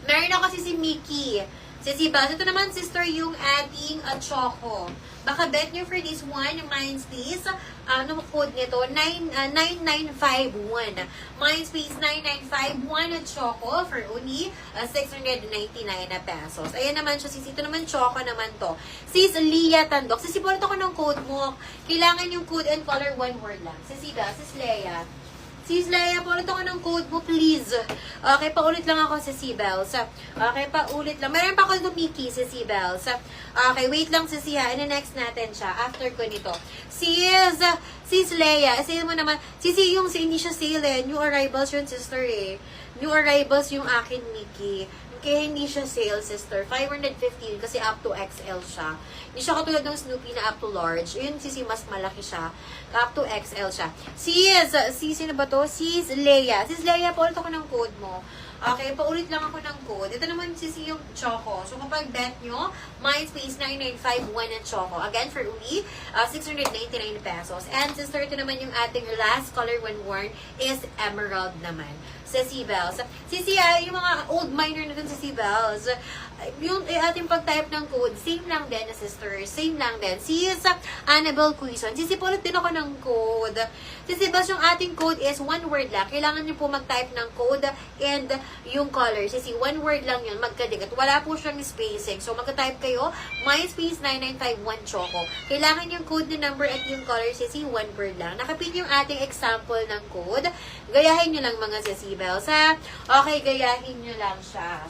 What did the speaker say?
Meron ako si Mickey. Si Bas. Ito naman, sister, yung ating choco. Baka bet nyo for this one, Mindspace. Ano code nito? 9951. Mindspace 9951 choco for only 699 na pesos. Ayan naman siya, sis. Ito naman, choco naman to. Sis Leah Tandok. Sis, ipulot ako ng code mo. Kailangan yung code and color, one word lang. Sis Leah. Sis Leia, paulit ako ng code mo, please. Okay, paulit lang ako sa Sibels. Okay, paulit lang. Meron pa ako ng Mickey sa Sibels. Okay, wait lang sa siya. Ina-next natin siya after ko nito. Sis Leia, say mo naman, yung hindi siya sale eh. New arrivals yun, sister eh. New arrivals yung akin, Mickey. Kaya hindi siya sale, sister. 515 kasi up to XL siya. Hindi siya katulad ng Snoopy na up to large. Yun, mas malaki siya. Up to XL siya. Sino ba to? Sis Leia. Sis Leia, paulit ako ng code mo. Okay, paulit lang ako ng code. Ito naman yung choco. So, kapag bet nyo, Mindspace 9951 ng choco. Again, for only 699 pesos. And sister, ito naman yung ating last color when worn is emerald naman. Sa Sibels. Yung mga old miner na dun sa Sibels, yung ating pag-type ng code, same lang din, sister. Same lang din. Sis Annabelle Quizon. Sisipulot din ako ng code. Sibels, yung ating code is one word lang. Kailangan nyo po mag-type ng code and yung color. One word lang yun, magkadigat. Wala po siyang spacing. So, magka-type kayo, Mindspace 9951 Choco. Kailangan yung code na number at yung color, one word lang. Nakapin yung ating example ng code. Gayahin nyo lang mga sisibels, ha? Okay, gayahin nyo lang siya.